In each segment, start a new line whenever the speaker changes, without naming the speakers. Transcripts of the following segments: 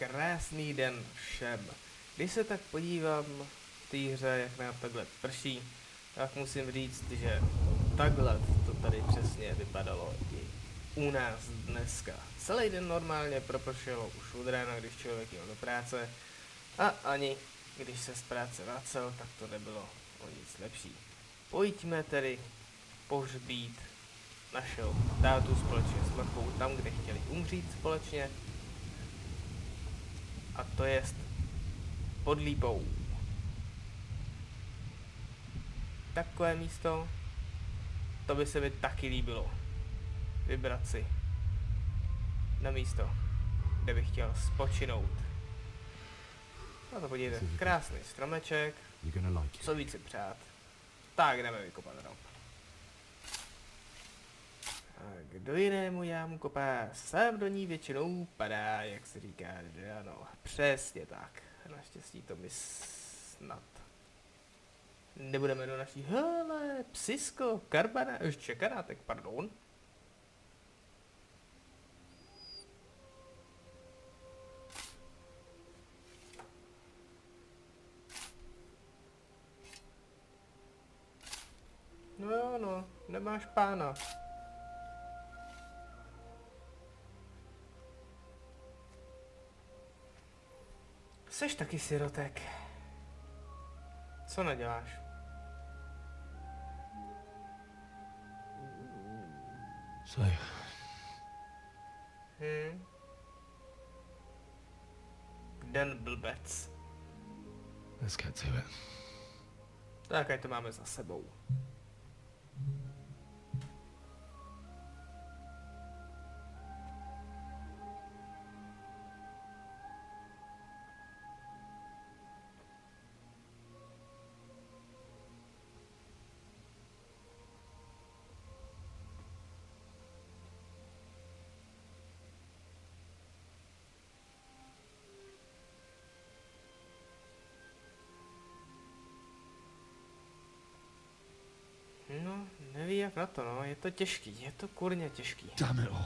krásný den všem. Když se tak podívám v té hře, jak nám takhle prší, tak musím říct, že takhle to tady přesně vypadalo i u nás dneska. Celý den normálně propršelo už od rána, když člověk jel do práce, a ani když se z práce vracel, tak to nebylo o nic lepší. Pojďme tedy pohřbít našeho tátu společně s matkou tam, kde chtěli umřít společně, a to jest pod lípou. Takové místo, to by se mi taky líbilo. Vybrat si na místo, kde bych chtěl spočinout. No to podívejte, krásný stromeček, co víc si přát. Tak jdeme vykopat hrob. A kdo jinému jámu kopá, sám do ní většinou padá, jak se říká, že ano, přesně tak. Naštěstí to my snad nebudeme do naší, hele, psisko, čekanátek, pardon. No jo, no, nemáš pána. Seš taky sirotek. Co neděláš?
So,
Den blbec.
let's get to it.
Tak, ať to máme za sebou. No, neví jak na to, no, je to těžký, je to kurně těžký.
Damn it all.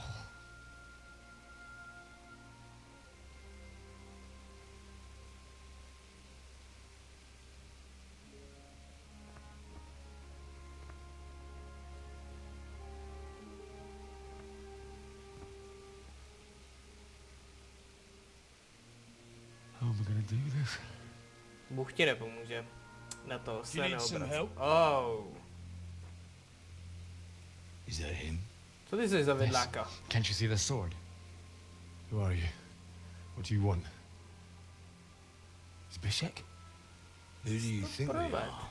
How am I gonna do this?
Bůh ti nepomůže. Na to se
You need some
neobrací.
help?
Oh.
Is that him?
Co ty jsi za vidláka?
Can't you see the sword? Who are you? What do you want? Is Bishek?
Who do you think we
Probert.
are?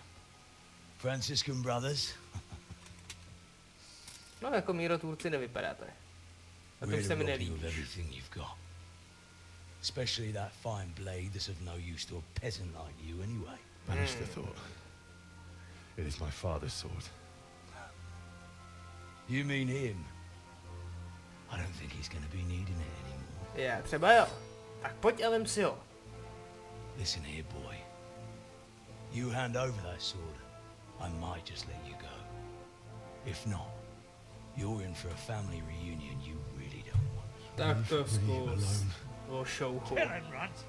Franciscan brothers?
No, jako mírotvůrci nevypadáte. A to
We're
už se mi
the robbing of
nelíbí.
everything you've got. Especially that fine blade that's of no use to a peasant like you anyway.
Banish the thought. It is my father's sword.
You mean him? I don't think he's gonna be needing it anymore.
Já třeba jo. Tak pojď a vem si ho.
Listen here, boy. You hand over that sword, I might just let you go. If not, you're in for a family reunion you really don't want.
Tak to
Leave me
zkus.
alone.
O šouchu.
Runt.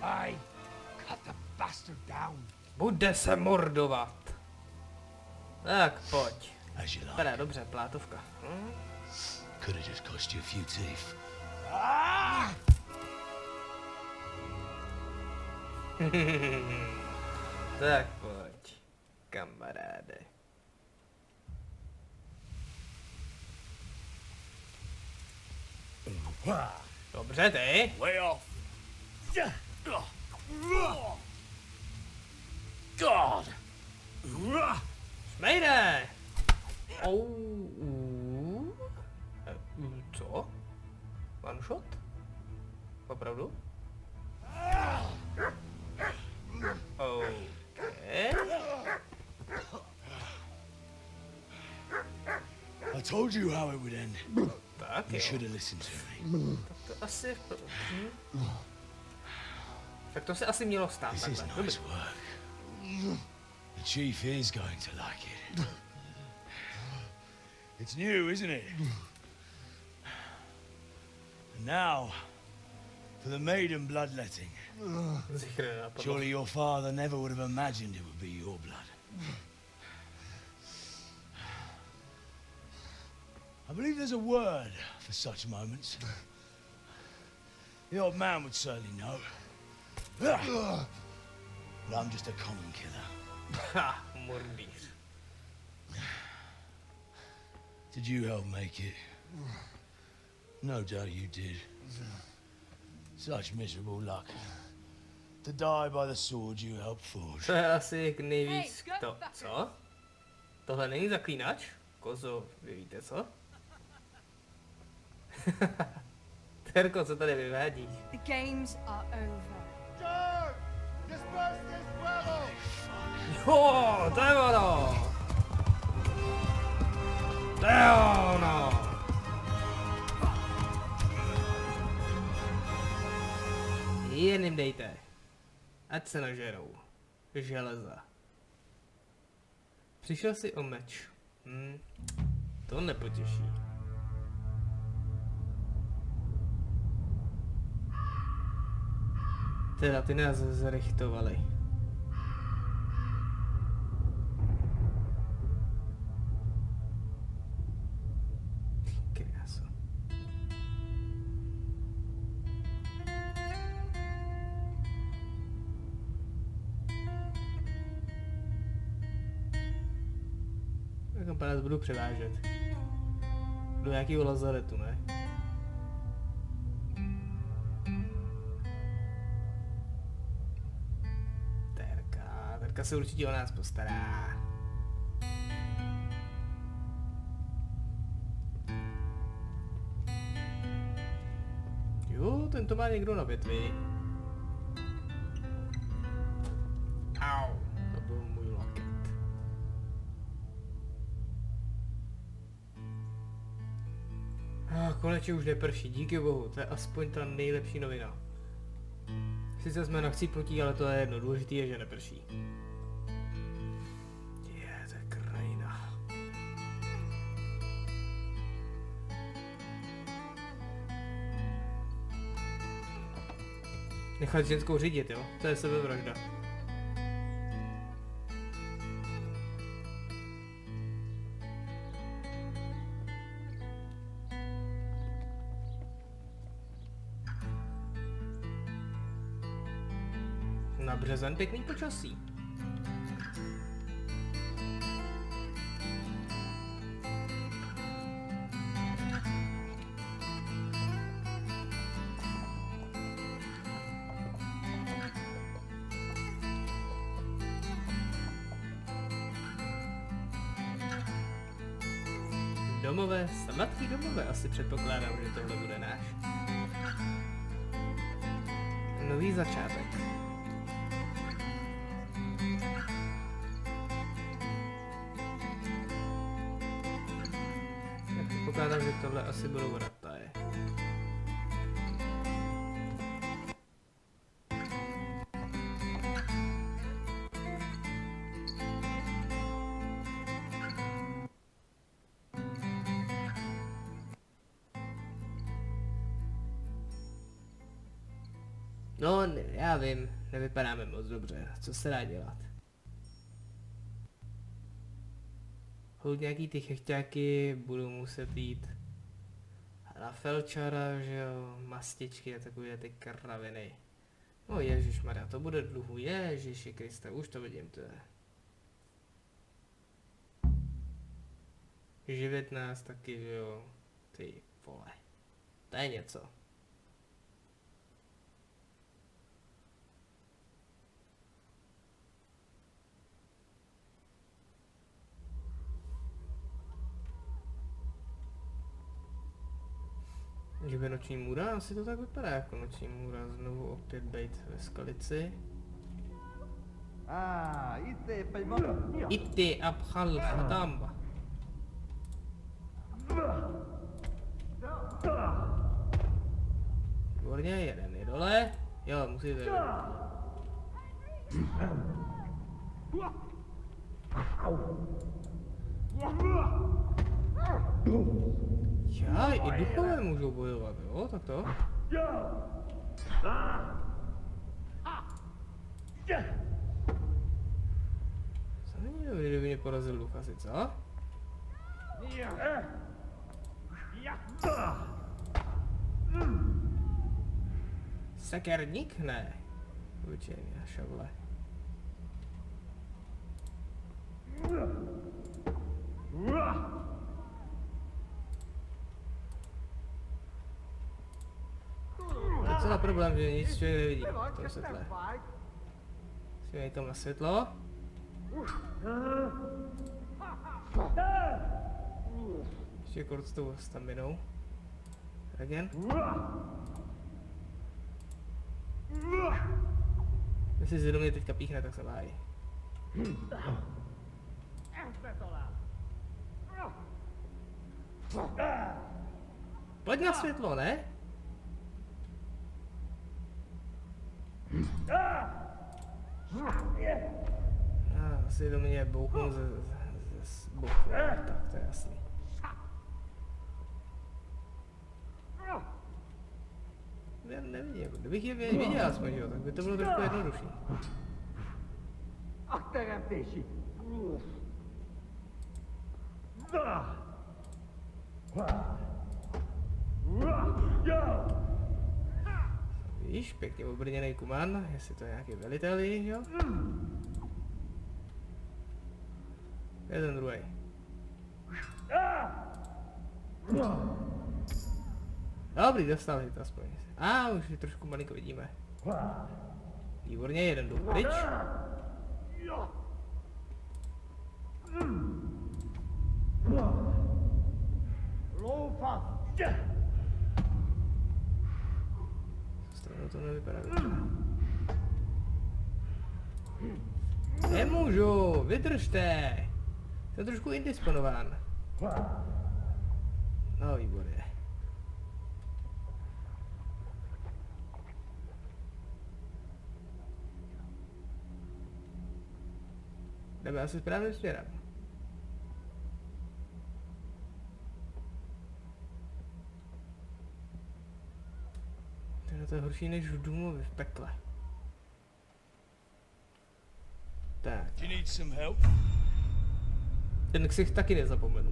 I cut the bastard down.
Bude se mordovat. Tak pojď.
As you
Vypadá
like.
dobře, plátovka.
Could have just cost you a few teeth.
Tak pojď, kamaráde. Dobře, ty.
Way off.
God!
Smejde! Co? One shot? Opravdu? Okay.
I told you how it would end.
Tak
You
jo.
should have listened to me.
Tak to asi... Tak to se asi mělo stát
This is
takhle.
nice
Dobrý.
work. The chief is going to like it. It's new, isn't it? And now, For the maiden bloodletting. Surely your father never would have imagined it would be your blood. I believe there's a word for such moments. The old man would certainly know. But I'm just a common killer.
Ha, mordíř.
Did you help make it? No doubt you did. Such miserable luck. To die by the sword you helped forge.
To je asi nejvíc to, co? Tohle není zaklínač? Kozo, vy víte co? Terko, co tady vyvádíš?
The games are over.
George! Disperse this rebel!
Jo, to je ono! To je ono! Jen jim dejte. Ať se nažerou. Železa. Přišel si o meč. To nepotěší. Teda ty nás zrechtovali. Krása. Takhle nás budu převážet. Do nějakého lazaretu, ne? Terka se určitě o nás postará. Jo, ten to má někdo na větvi. Au, to byl můj loket. Konečně už neprší, díky bohu, to je aspoň ta nejlepší novina. Sice jsme na chcípnutí, ale to je jedno, důležitý je, že neprší. To je krajina. Nechat ženskou řídit, jo? To je sebevražda. Na březen pěkný počasí. Domové, sladký domové, asi předpokládám, že tohle bude náš. Nový začátek. Pokládám, že tohle asi budou rataje. No, já vím, nevypadáme moc dobře, co se dá dělat. Holt nějaký ty chechťáky budou muset jít na felčara, že jo, mastičky a takové ty kraviny. No ježišmarja, to bude dluhu, Ježiši Kriste, už to vidím, to je. Živit nás taky, že jo, ty vole, to je něco. Že by noční můra, asi to tak vypadá jako noční můra, znovu opět bejt ve skalici. Itti abchal khatamba. Výborně, jeden je dole. Jo, musíte jít. Já, i duchové můžou bojovat, jo, tak to. Co není dobrý, kdyby mě porazil duch asi, co? Sekerník? Ne. Obyčejný na šavle. Docela problém, že nic člověk nevidí v tom světle. Musíme jít tam na světlo. Ještě kort s tou staminou. Regen. Jestli se do mě teďka píchne, tak se lájí. Pojď na světlo, ne? Asi do mě bouchnou ze boku, tak to je jasný. Já nevidím, kdybych je viděl aspoň, jo, tak by to bylo trošku jednodušší.
A teremtési!
Víš, pěkně obrněný kuman, jestli to je nějaký velitel, jo? To je ten druhý. Dobrý, dostal si to aspoň. Už je trošku malinko vidíme. Výborně, jeden duch pryč. Stranou to nevypadá dobře. Nemůžu, vydržte. Jsem trošku indisponován. No, výborně. Jdeme asi správným směrem. To je horší než v Doomovi v pekle. Tak.
Do you need some help?
Ten ksicht taky nezapomenu.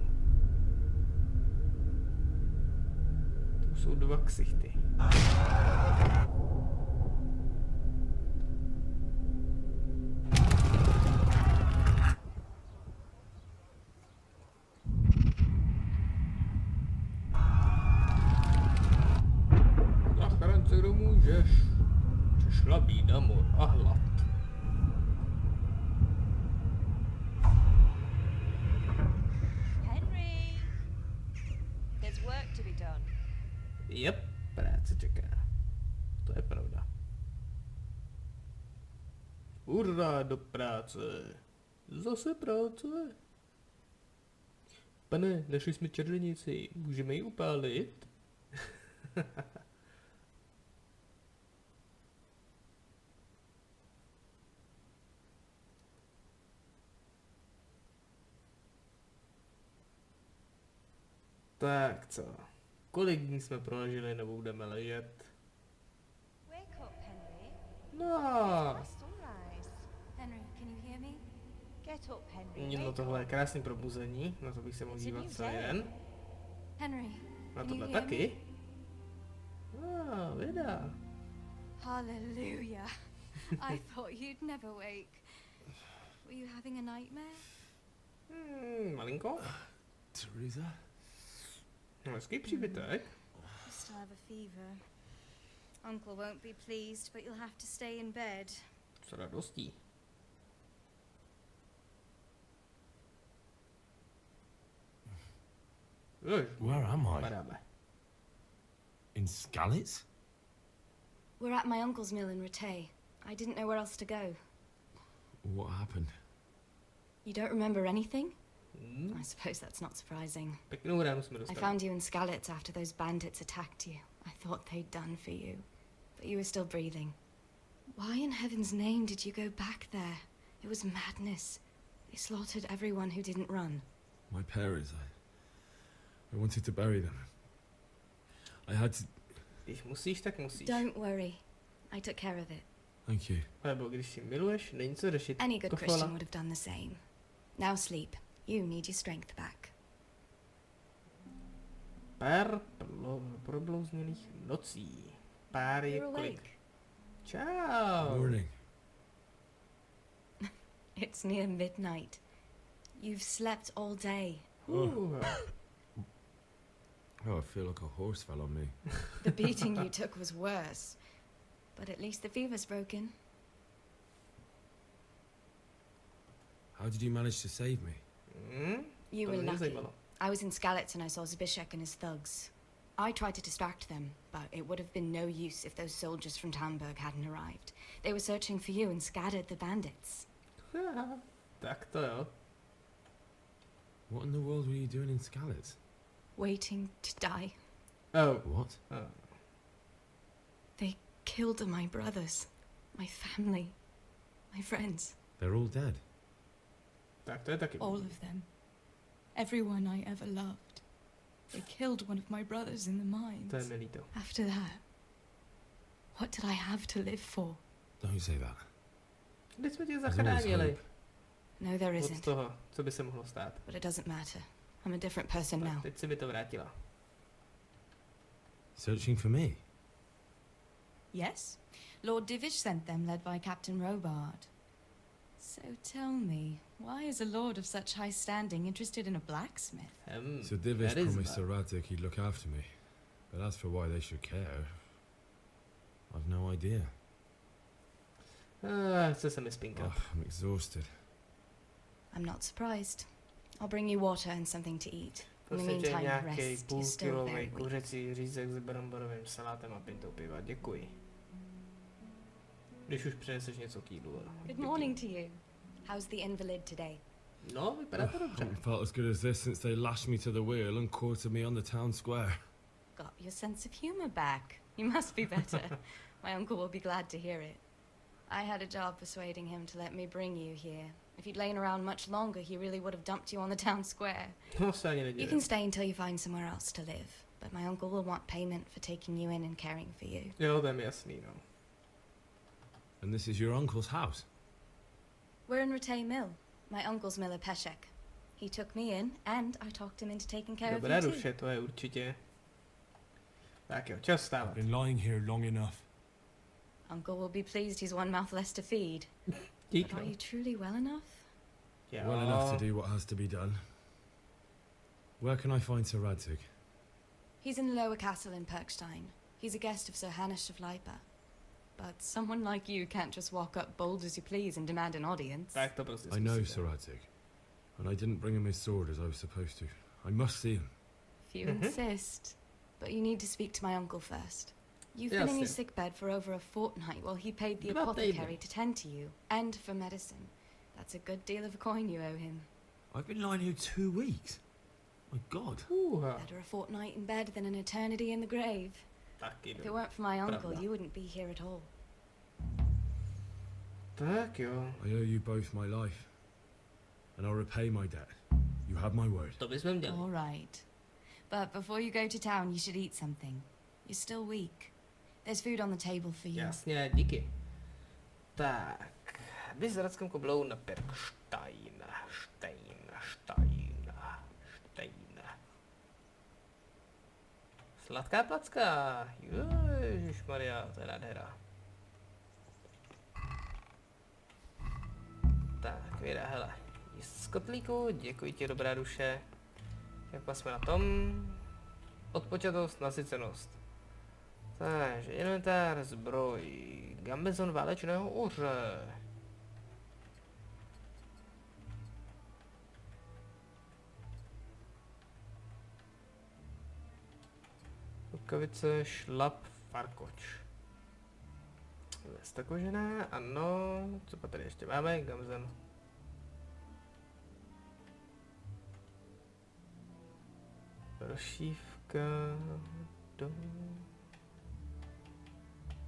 Tu jsou dva ksichty. Zachránce, kdo můžeš. Přišla bída, mor a hlad. Jep, práce čeká. To je pravda. Hurá, do práce. Zase práce. Pane, našli jsme čarodějnici, můžeme ji upálit? Tak co? Kolik dní jsme proleželi nebo budeme ležet?
Wake up, Henry.
No,
My sunrise. Henry, can you hear me? Get up, Henry.
no tohle je krásný probuzení, na to bych se mohl dívat celý den.
Henry,
Na
can you
tohle
hear
taky. Vida.
Hallelujah. I thought you'd never wake. Were you having a nightmare?
Malinko.
Teresa?
Hezký příbytek.
You still have a fever. Uncle won't be pleased, but you'll have to stay in bed.
S radostí.
Where am I?
Padáme.
In Skalitz?
We're at my uncle's mill in Reticle. I didn't know where else to go.
What happened?
You don't remember anything? I suppose that's not surprising.
Pěknou ránu jsme
I
dostali.
found you in Skalitz after those bandits attacked you. I thought they'd done for you. But you were still breathing. Why in heaven's name did you go back there? It was madness. They slaughtered everyone who didn't run.
My parents, I wanted to bury them. I had to...
Když musíš, tak musíš.
Don't worry. I took care of it.
Thank you.
Nebo když si miluješ, není co řešit.
Any good
To
Christian
chvala.
would have done the same. Now sleep. You need your strength back.
Pár problouzněných nocí. Pár je
You're
kolik.
awake.
Čau.
Morning.
It's near midnight. You've slept all day.
Oh, I feel like a horse fell on me.
The beating you took was worse. But at least the fever's broken.
How did you manage to save me?
You
To
were
mě
lucky.
zajímalo.
I was in Skalitz and I saw Zbyszek and his thugs. I tried to distract them, but it would have been no use if those soldiers from Tamburg hadn't arrived. They were searching for you and scattered the bandits.
Tak to jo.
What in the world were you doing in Skalitz?
Waiting to die.
Oh.
What?
They killed my brothers, my family, my friends.
They're all dead.
Tak to je taky.
All of them. Everyone I ever loved. They killed one of my brothers in the
To je
mines.
mi líto.
After that, what did I have to live for?
Don't say that.
Když jsme tě
There's always
zachránili.
hope.
No, there
Od
isn't.
toho, co by se mohlo stát.
But it doesn't matter. I'm a different person
Tak,
now.
teď si mi to vrátila.
Searching for me?
Yes? Lord Divish sent them, led by Captain Robard. So tell me, why is a lord of such high standing interested in a blacksmith?
So Divish
that is
promised
bad.
Sir Radzik he'd look after me. But as for why they should care, I've no idea.
Chce se mi spinkat.
Oh, I'm exhausted.
I'm not surprised. I'll bring you water and something to eat. In the
Prosím tě,
meantime,
nějaký
rest. You're still
půlkilový
very weak.
kuřecí řízek s bramborovým salátem a pintou piva. Děkuji. Když už přineseš něco k jídlu.
Good morning to you. How's the invalid today?
No, vypadá to
I
dobře.
haven't felt as good as this since they lashed me to the wheel and quartered me on the town square.
Got your sense of humor back. You must be better. My uncle will be glad to hear it. I had a job persuading him to let me bring you here. If you'd lain around much longer, he really would have dumped you on the town square.
No, se ani
You
nedivím.
can stay until you find somewhere else to live, but my uncle will want payment for taking you in and caring for you.
Jo, to je mi jasný, no.
And this is your uncle's house?
We're in Ratay Mill. My uncle's miller Peshek. He took me in, and I talked him into taking care
Dobré
of you too.
duše, to je určitě. Tak jo, čas stávat.
Been lying here long enough.
Uncle will be pleased he's one mouth less to feed.
Dík,
But are
no.
you truly well enough?
Jo.
Well enough to do what has to be done. Where can I find Sir Radzik?
He's in the lower castle in Perkstein. He's a guest of Sir Hanush of Leipa. But someone like you can't just walk up bold as you please and demand an audience.
Tak to prostě
I know
zkusíme.
Sir Radzik, and I didn't bring him his sword as I was supposed to. I must see him.
If you insist. But you need to speak to my uncle first. You've been in your
Jasně.
sick bed for over a fortnight while he paid the
2
apothecary
týdny.
to tend to you, and for medicine. That's a good deal of coin you owe him.
I've been lying here 2 weeks. My God.
Better a fortnight in bed than an eternity in the grave.
Taky
If it
jdu.
weren't for my uncle,
Pravda.
you wouldn't be here at all.
Tak jo.
I owe you both my life, and I'll repay my debt. You have my word.
To bychom měli.
All right. But before you go to town, you should eat something. You're still weak. There's food on the table for you.
Jasně, díky. Tak. Vy s Radskem koblou na Perkstein. Stein. Sladká placka. Ježišmarja, to je nádhera. Tak, Věra, hele. Jíst z kotlíku, děkuji ti, dobrá duše. Jak pak jsme na tom? Odpočatost, nasycenost. Takže inventár, zbroj, gambezon válečného uře. Rukavice, šlap, farkoč. Vesta kožená, ano. Co pa tady ještě máme? Gambezon. Rošívka.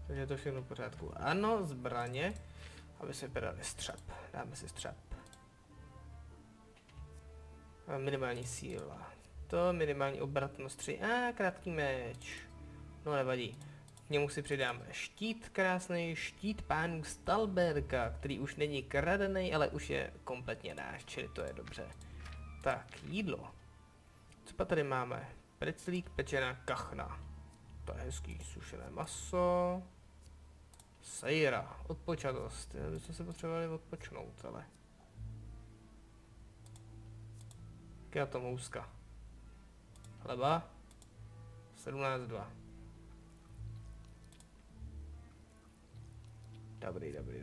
Takže je to všechno v pořádku. Ano, zbraně. Aby se vypadaly střep. Dáme si střep. A minimální síla. To minimální obratnost 3. A krátký meč. No nevadí. K němu si přidáme štít, krásný štít pánů Stalberga, který už není kradený, ale už je kompletně náš, čili to je dobře. Tak, jídlo. Co pa tady máme? Preclík, pečená kachna. To je hezký, sušené maso. Sejra, odpočatost. My jsme se potřebovali odpočnout, ale... Jaká to mouska? Chleba? 17,2.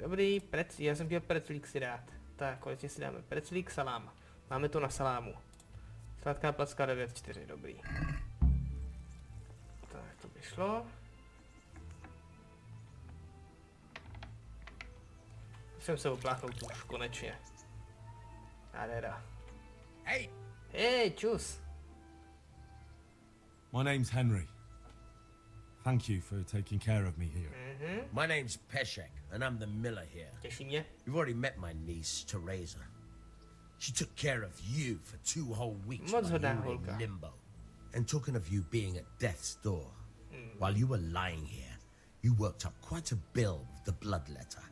Dobrý. Já jsem chtěl preclík si dát. Tak, konečně si dáme preclík, salám. Máme to na salámu. Sladká placka 9,4, dobrý. Tak, to by šlo. Musím se opláchnout už, konečně. Nádhera. Hej, čus.
My name's Henry. Thank you for taking care of me here.
My name's Peshek, and I'm the miller here.
Těší mě.
You've already met my niece, Teresa. She took care of you for 2 whole weeks
Moc
while
hodná
you were
holka.
in limbo. And talking of you being at death's door, while you were lying here, you worked up quite a bill with the bloodletter,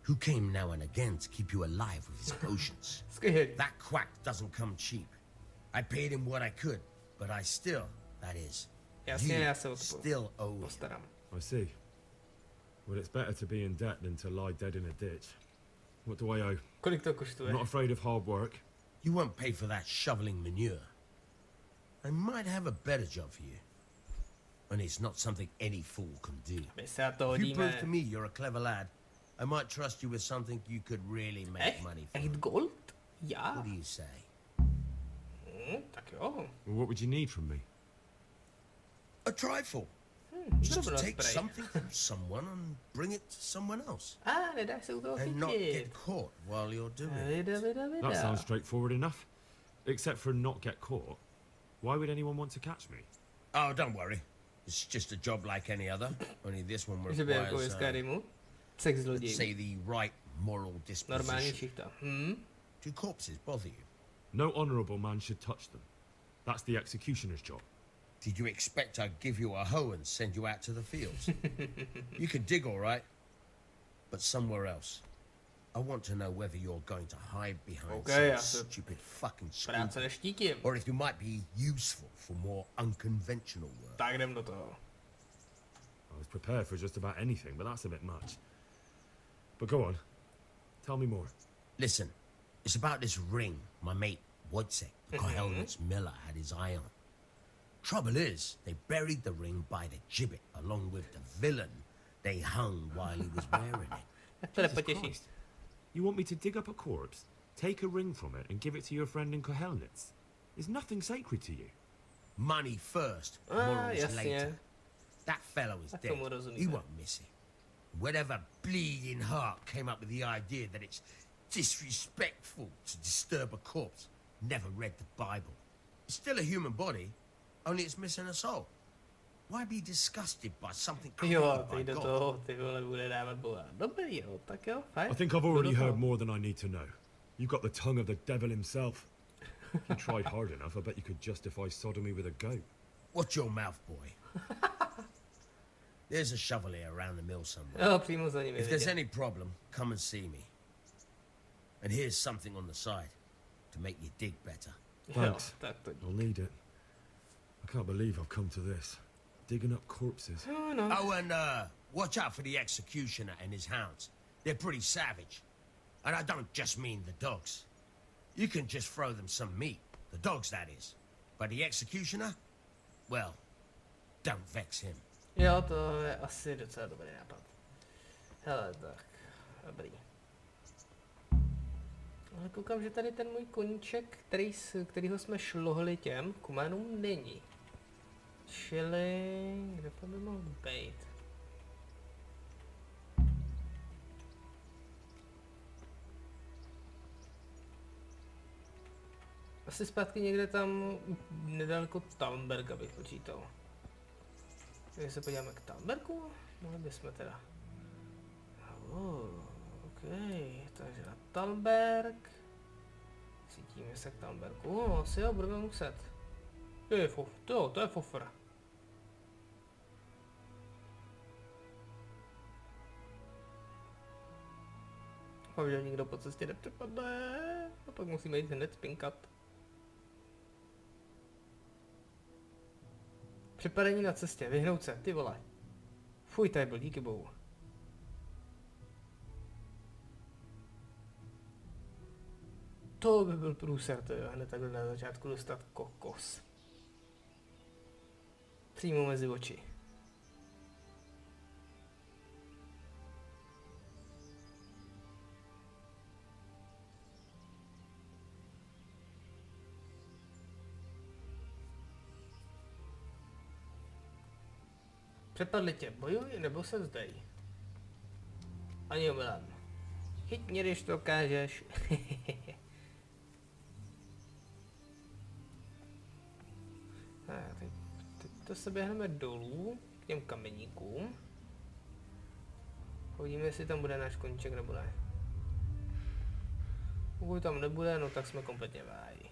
who came now and again to keep you alive with his potions.
Skvělý.
That quack doesn't come cheap. I paid him what I could, but I still, that is,
Jasně, já se
still owe him.
postarám.
I see. Well, it's better to be in debt than to lie dead in a ditch. What do I owe?
Kolik to
I'm
koštuje?
not afraid of hard work.
You won't pay for that shoveling manure. I might have a better job for you. And it's not something any fool can do.
My se na to
If you prove
hodíme.
to me you're a clever lad, I might trust you with something you could really make money for.
8 gold? Já?
What do you say?
Tak jo.
Well, what would you need from me?
A trifle. Just
Dobrá
take
spray.
something from someone and bring it to someone else.
Nedáš se u toho
And not
chytit.
get caught while you're doing it.
That sounds straightforward enough. Except for not get caught. Why would anyone want to catch me?
Oh, don't worry. It's just a job like any other. Only this one
Že by jako
requires,
ve Skyrimu. Sex
let's
zloděj.
say, the right moral
Normální
disposition.
šichta.
Do corpses bother you?
No honourable man should touch them. That's the executioner's job.
Did you expect I'd give you a hoe and send you out to the fields? You can dig all right, but somewhere else. I want to know whether you're going to hide behind
Okay, já
some
se
stupid fucking
práce
scruple,
neštítím.
or if you might be useful for more unconventional work.
Tak jdem do toho.
I was prepared for just about anything, but that's a bit much. But go on. Tell me more.
Listen, it's about this ring my mate Wojciech, the Kohelnitz miller, had his eye on. Trouble is, they buried the ring by the gibbet along with the villain they hung while he was wearing it.
Jak to
Jesus
nepotěší.
Christ. You want me to dig up a corpse, take a ring from it, and give it to your friend in Kohelnitz? Is nothing sacred to you?
Money first, morals
jasně.
later. That fellow is
Tak
dead.
tomu rozumíme.
He won't miss it. Whatever bleeding heart came up with the idea that it's disrespectful to disturb a corpse never read the Bible. It's still a human body, only it's missing a soul. Why be disgusted by something
Jo,
created by
teď do
God?
toho, ty vole, bude dávat boha. Dobrý, jo, tak jo, fajn.
I think I've
Jdu
already
do toho.
heard more than I need to know. You've got the tongue of the devil himself. If you tried hard enough, I bet you could justify sodomy with a goat.
Watch your mouth, boy. There's a shovel here around the mill somewhere.
Jo, přímo za ním je
If there's
vidět.
any problem, come and see me. And here's something on the side to make you dig better.
Jo,
Thanks.
tak to
I'll need it. I can't believe I've come to this. Digging up corpses.
Jo, no.
Oh, and watch out for the executioner and his hounds. They're pretty savage. And I don't just mean the dogs. You can just throw them some meat. The dogs, that is. But the executioner? Well, don't vex him.
Jo, to je asi docela dobrý nápad. Hele, tak, dobrý. Ale koukám, že tady ten můj koníček, kterýho jsme šlohli těm kumanům, není. Čili, kde to by mohl být? Asi zpátky někde tam, nedaleko Talmberga bych počítal. Když se podíváme k Talmbergu, mohli bychom teda. OK, takže na Talmberg. Cítíme se k Talmbergu, asi jo, budeme muset. To je fofr. Doufám, že nikdo po cestě nepřepadne. A pak musíme jít hned spinkat. Přepadení na cestě, vyhnout se, ty vole. Fuj, tady byl, díky bohu. To by byl průser, to jo, hned takhle na začátku dostat kokos. Přímo mezi oči. Přepadli tě, bojuj nebo se vzdej. Ani omylem. Chyť mě, když to dokážeš. Teď to se běhneme dolů k těm kameníkům. Uvidíme, jestli tam bude náš koníček nebo ne. Pokud tam nebude, no tak jsme kompletně v háji.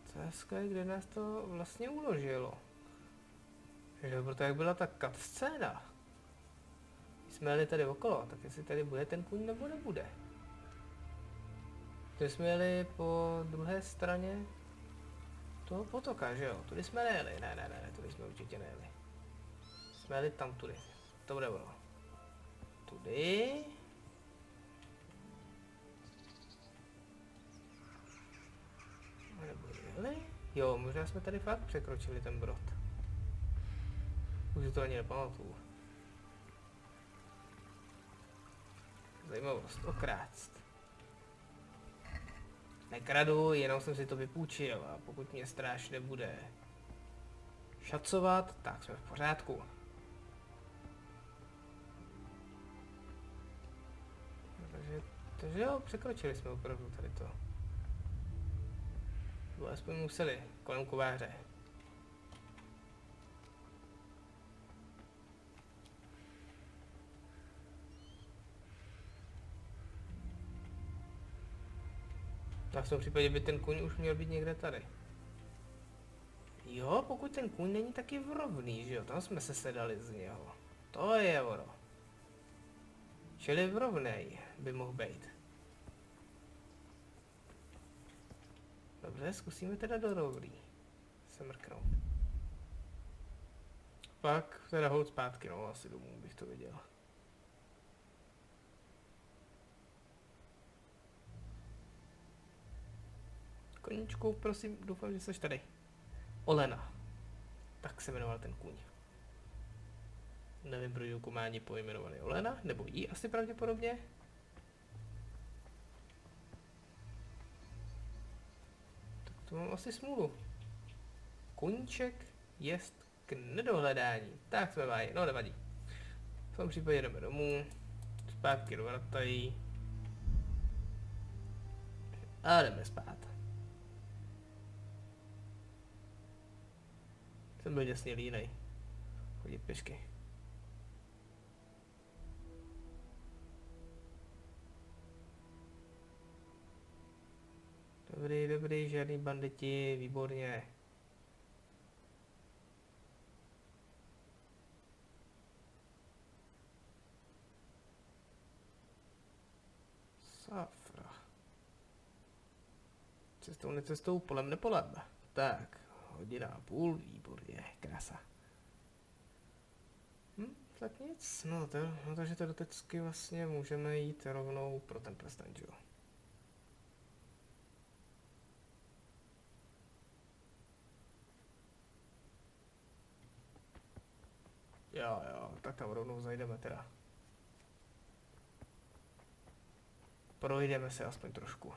Otázka je, kde nás to vlastně uložilo. Že proto jak byla ta cutscéna. Jsme jeli tady okolo, tak jestli tady bude ten kůň nebo nebude. Tady jsme jeli po druhé straně toho potoka, že jo? Tudy jsme nejeli, ne, tudy jsme určitě nejeli. Jsme jeli tam tudy, to bude ono. Tudy. Nebo jeli? Jo, možná jsme tady fakt překročili ten brod. Už si to ani nepamatuju. Zajímavost, okrást. Nekradu, jenom jsem si to vypůjčil a pokud mě stráž nebude šacovat, tak jsme v pořádku. Takže jo, překročili jsme opravdu tady to. Nebo aspoň museli, kolem kováře. Tak v tom případě by ten kůň už měl být někde tady. Jo, pokud ten kůň není taky vrovný, že jo, tam jsme se sedali z něho. To je ono. Čili vrovnej by mohl být. Dobře, zkusíme teda do rovný se mrknout. Pak teda holt zpátky, no asi domů bych to viděl. Koníčku, prosím, doufám, že jsi tady. Olena. Tak se jmenoval ten kůň. Nevím, proč ho má ani pojmenovaný Olena, nebo jí asi pravděpodobně. Tak to mám asi smůlu. Koníček jest k nedohledání. Tak jsme váji, no nevadí. V tom případě jdeme domů. Zpátky do vratají. A jdeme spát. Jsem byl děsně línej. Chodit pěšky. Dobrý, žádný banditi, výborně. Safra. Cestou necestou, polem nepolem. Tak, hodina a půl, výborně, krása. Tak nic, no takže teoreticky vlastně můžeme jít rovnou pro ten prsten, jo. Jo, tak tam rovnou zajdeme teda. Projdeme se aspoň trošku.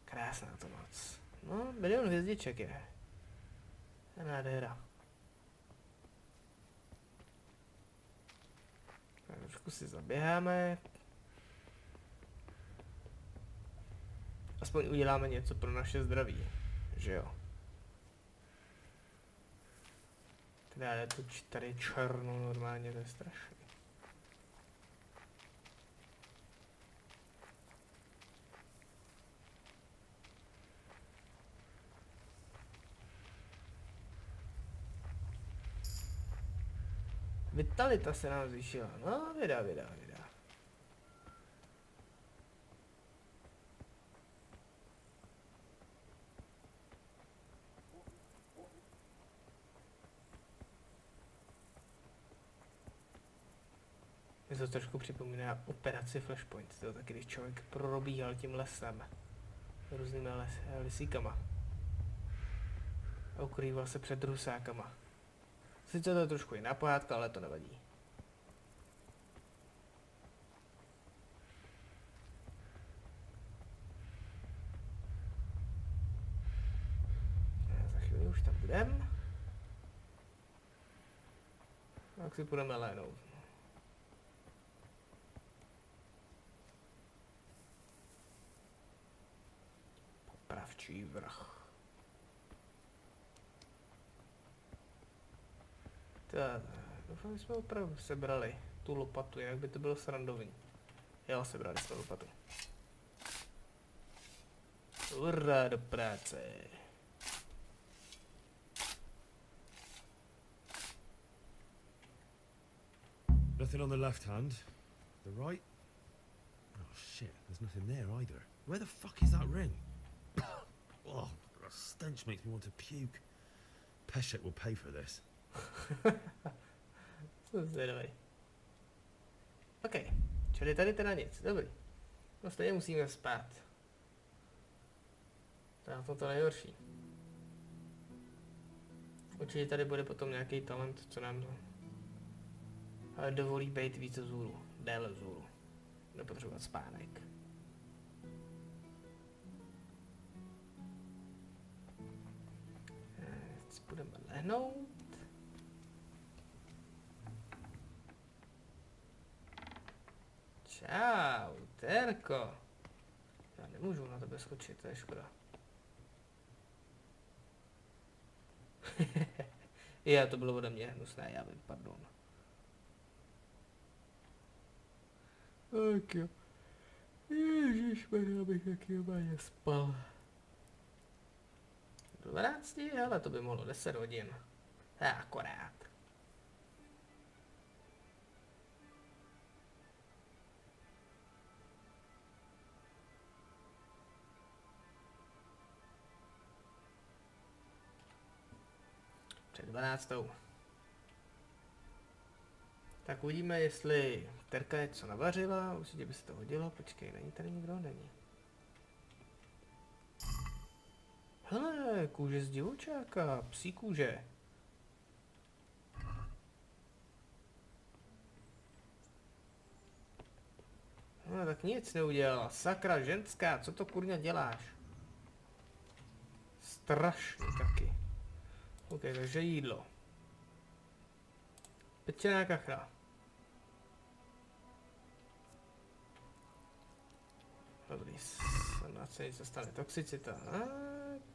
Krásná to noc. No, 1 milion hvězdiček je. Nádhera. Tak trošku si zaběháme. Aspoň uděláme něco pro naše zdraví, že jo. Teda je to tady černo normálně, to je strašný. Vitalita se nám zvýšila. No, vydá. Mě to trošku připomíná operaci Flashpoint, to taky když člověk probíhal tím lesem, různými lisíkama a ukrýval se před rusákama. Sice to je trošku jiná pohádka, ale to nevadí. Za chvíli už tam budem. Tak si půjdeme léhnout. Popravčí vrch. Doufám, že jsme opravdu sebrali tu lopatu, jinak by to bylo srandovní. Jo, sebrali jsme lopatu. Hurá, do práce.
Nothing on the left hand. The right? Oh shit, there's nothing there either. Where the fuck is that ring? Oh, the stench makes me want to puke. Peshek will pay for this.
Jsem zvědavý. OK, čili tady teda nic, dobrý. No stejně musíme spát. To je na tom to nejhorší. Určitě tady bude potom nějaký talent, co nám dovolí být více vzhůru, déle vzhůru. Nepotřebovat spánek. Teď budeme lehnout. Čau, Terko. Já nemůžu na tebe skočit, to je škoda. Já, to bylo ode mě hnusné, já vím, pardon. Tak jo. Ježišmarja, abych taky obáně spal. 12, ale to by mohlo 10 hodin. Akorát. Před 12. Tak uvidíme, jestli Terka něco navařila, určitě by se to hodilo, počkej, není tady nikdo, není. Hele, kůže z divočáka, psí kůže. No tak nic neudělala, sakra ženská, co to kurňa děláš? Strašně taky. OK, takže jídlo. Pečená kachra. Dobrý, na co se stane toxicita.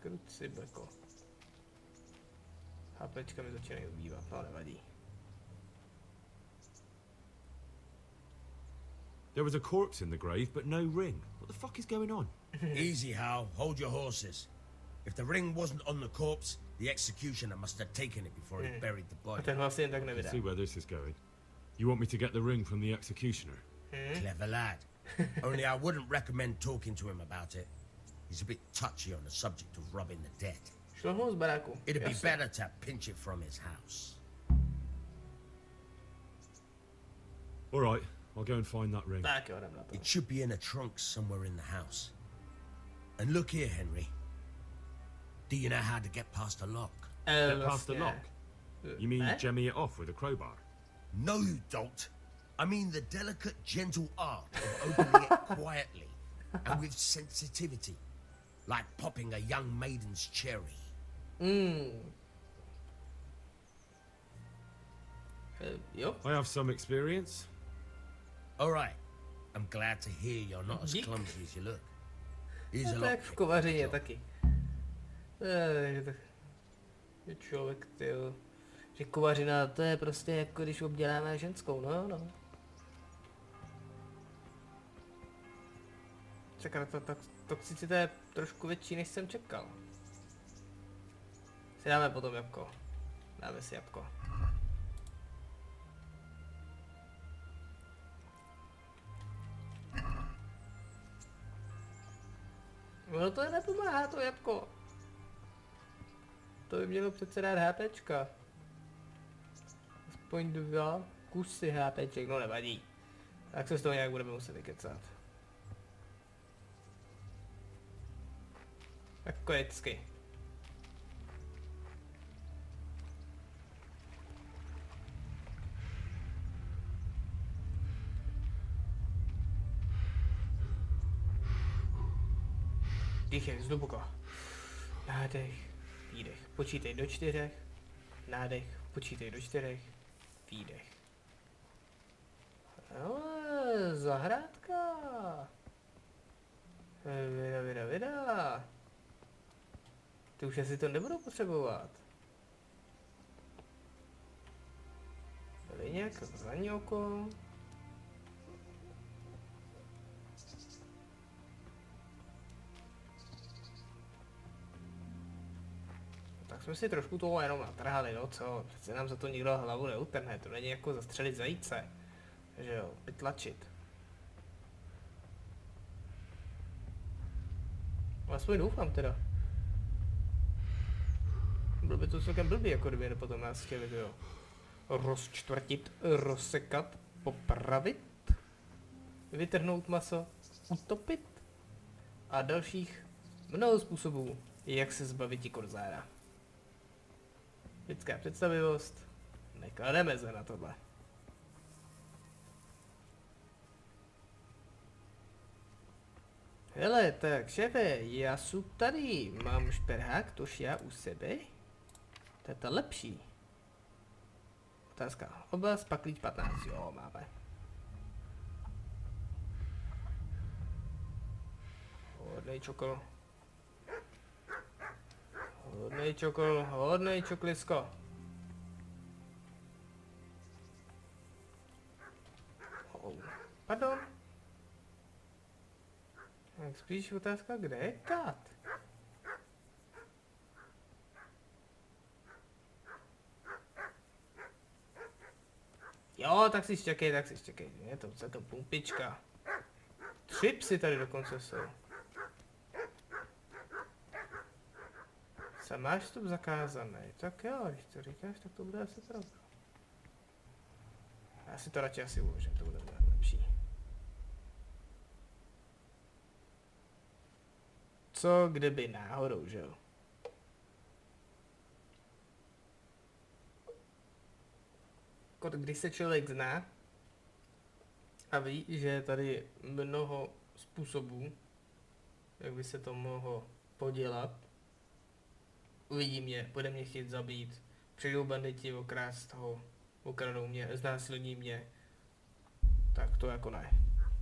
Kruci brko. HPčka mi začínají ubývat, no nevadí.
There was a corpse in the grave, but no ring. What the fuck is going on?
Easy, Hal. Hold your horses. If the ring wasn't on the corpse, the executioner must have taken it before he buried the
A
body.
ten vlastně jen tak
I
nevydá.
see where this is going. You want me to get the ring from the executioner?
Clever lad. Only I wouldn't recommend talking to him about it. He's a bit touchy on the subject of robbing the dead.
Šlo ho z baráku.
It'd be
Jasně.
better to pinch it from his house.
All right, I'll go and find that ring.
Tak jo, jdem na to.
It should be in a trunk somewhere in the house. And look here, Henry. Do you know how to get past a lock?
Get past the lock. You mean
Eh?
jemmy it off with a crowbar?
No, you don't. I mean the delicate, gentle art of opening it quietly and with sensitivity, like popping a young maiden's cherry.
Jo.
I have some experience.
All right. I'm glad to hear you're not as
Dík.
clumsy as you look. Here's a
No, tak v
lockpick.
kovařině taky. Je člověk, tyjo. Že kovařina, to je prostě jako když obděláme ženskou, no. Čekaj, ta toxicita je trošku větší, než jsem čekal. Si dáme potom jabko. Dáme si jabko. No to nepomáhá to jabko. To by mělo přece dát HPčka. Aspoň 2 kusy HPček, no nevadí. Tak se z toho nějak budeme muset vykecat. Jako vždycky. Dýchej zhluboko. Nádech, výdech. Počítej do 4. Nádech, počítej do 4. Výdech. Ale zahrádka. Vida. Ty už asi to nebudou potřebovat. Liněk, zadní oko. Tak jsme si trošku toho jenom natrhali, no co? Přece nám za to nikdo hlavu neutrhne, to není jako zastřelit zajíce. Že jo, vytlačit. Aspoň doufám teda. Bylo by to celkem blbý, jako kdyby potom nás chtěli, jo. Rozčtvrtit, rozsekat, popravit, vytrhnout maso, utopit a dalších mnoho způsobů, jak se zbavit Corsaiera. Lidská představivost, neklademe se na tohle. Hele, tak šéfe, já jsem tady, mám šperhák, tož já u sebe? To je ta lepší. Otázka, oblast, paklíč 15, jo, máme. Hodnej čoklisko. Pardon. Tak spíš otázka, kde je kat? Jo, tak si štěkej. Je to celkem pumpička. 3 psy tady dokonce jsou. Sam máš vstup zakázaný. Tak jo, když to říkáš, tak to bude asi pravda. Já si to radši asi uložím, to bude mnohem lepší. Co kdyby náhodou, že jo? Když se člověk zná a ví, že je tady mnoho způsobů, jak by se to mohlo podělat, uvidí mě, bude mě chtít zabít, přijdou banditi, okrást ho, okradou mě, znásilní mě, tak to jako ne,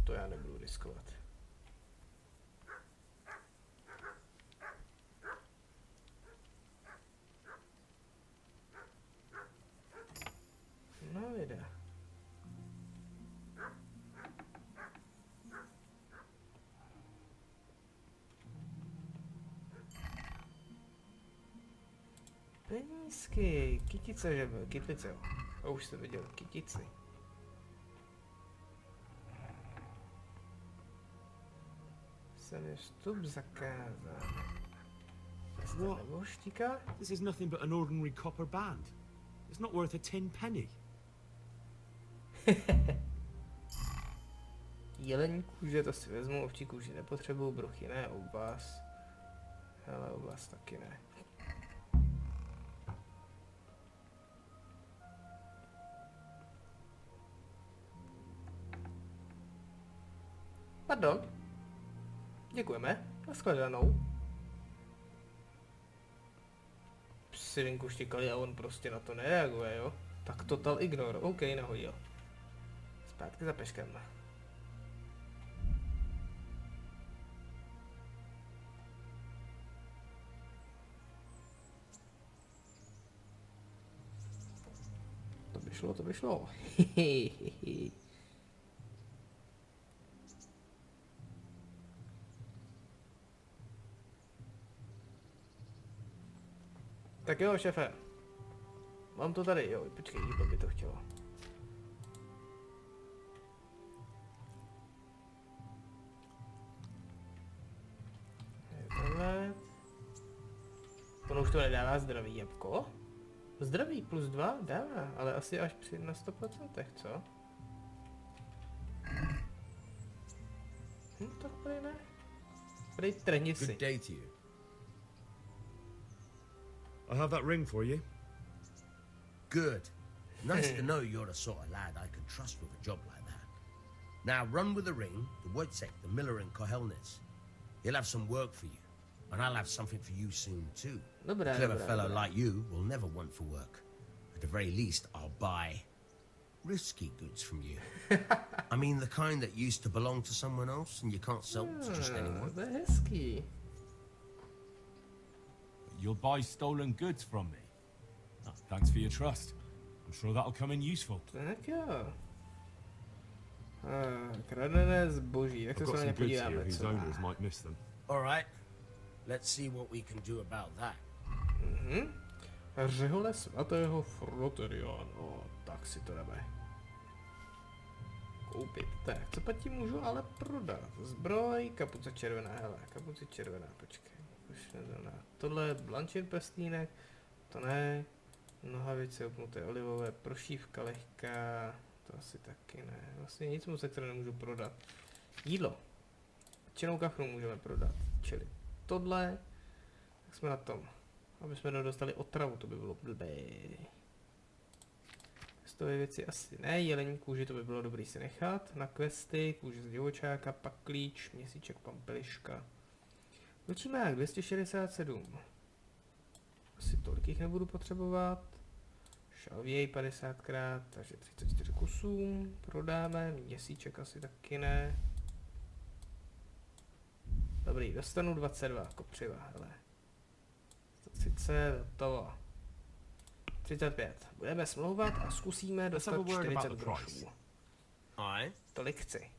to já nebudu riskovat. No jde. Penízky, kytice, že byl, kytlice, jo. A už jsem viděl kytici. Jsem je vstup zakázán. Nebo štíka?
This is nothing but an ordinary copper band. It's not worth a 10 penny.
Jelení kůže, to si vezmu, ovčí kůži nepotřebuju, bruchy ne, oblast. Hele, oblast taky ne. Pardon. Děkujeme. Nashledanou. Sirinku štěkali a on prostě na to nereaguje, jo? Tak total ignore. OK, nahodil. Zpátky za peškem. To by šlo. Tak jo, šefe. Mám to tady, jo, počkej, jídlo by to chtělo. Ono už to nedává zdraví jabko. Zdraví plus 2 dává, ale asi až na 100%, co? Tak prý ne. Prý trhni si.
Good day to you.
I have that ring for you.
Good. Nice to know you're the sort of lad I can trust with a job like that. Now run with the ring to Wojciech, the miller in Kohelnitz. He'll have some work for you, and I'll have something for you soon too.
Dobré,
A clever
dobré,
fellow
dobré.
like you will never want for work. At the very least, I'll buy risky goods from you. I mean the kind that used to belong to someone else and you can't sell to just anyone.
To je hezký.
You'll buy stolen goods from me. Oh, thanks for your trust. I'm sure that'll come in useful.
Tak jo. Kradené zboží, tak
I've
se
got
na ně
some goods here
podíváme,
whose
co
owners
má.
might miss them.
All right, let's see what we can do about that.
Řehole svatého Froterianu. Tak si to dáme. Koupit. Tak, co pak ti můžu ale prodat? Zbroj, kapuce červená, hele, kapuce červená, počkej. Už nezrovna. Tohle je blančin prstýnek, to ne. Nohavice upnuté olivové, prošívka lehká, to asi taky ne. Vlastně nic moc, které nemůžu prodat. Jídlo. Černou kachnu můžeme prodat, čili tohle. Tak jsme na tom. Aby jsme dostali otravu, to by bylo blbé. Stové věci asi ne, jelení kůži to by bylo dobrý si nechat. Na questy, kůže z divočáka, pak klíč, měsíček, pampeliška. Vlčí mák 267. Asi tolik jich nebudu potřebovat. Šalvěj 50krát, takže 34 kusů. Prodáme, měsíček asi taky ne. Dobrý, dostanu 22, kopřiva, hele. 130, hotovo. 35. Budeme smlouvat a zkusíme dostat 40 grošů.
Aye.
Tolik chci.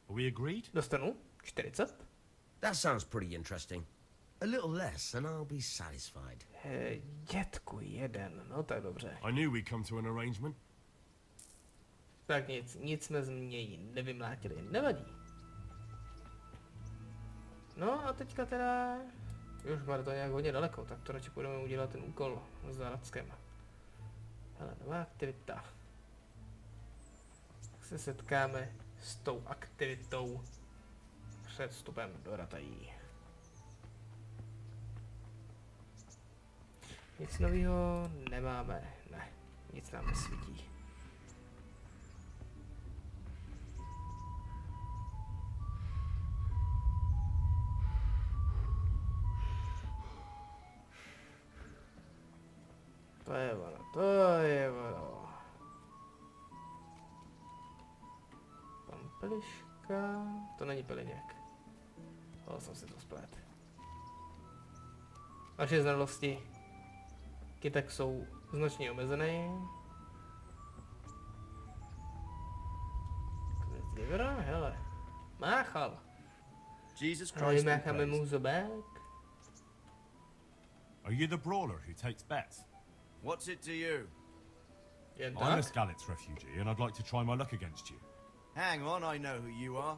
Are we agreed?
Dostanu 40.
That sounds pretty interesting. A little less and I'll be satisfied.
Dětku jeden, no tak dobře.
I knew we'd come to an arrangement.
Tak nic jsme z něj nevymlátili, nevadí. No a teďka teda, už má to nějak hodně daleko, tak to radši půjdeme udělat ten úkol s Radckem. Hele, nová aktivita. Tak se setkáme s tou aktivitou před vstupem do Ratají. Nic nového nemáme, ne, nic nám nesvítí. To je ono, to je ono. Pampeliška, to není peliněk. To jsem si to splet. Naše znalosti kytek jsou značně omezené. Deliverance, hele. Máchal.
Jesus
Ale
Christ. be
mácháme
praised.
mu zobák.
Are you the brawler who takes bets?
What's it to you?
Jen
I'm a
tak.
Skalitz refugee, and I'd like to try my luck against you.
Hang on, I know who you are.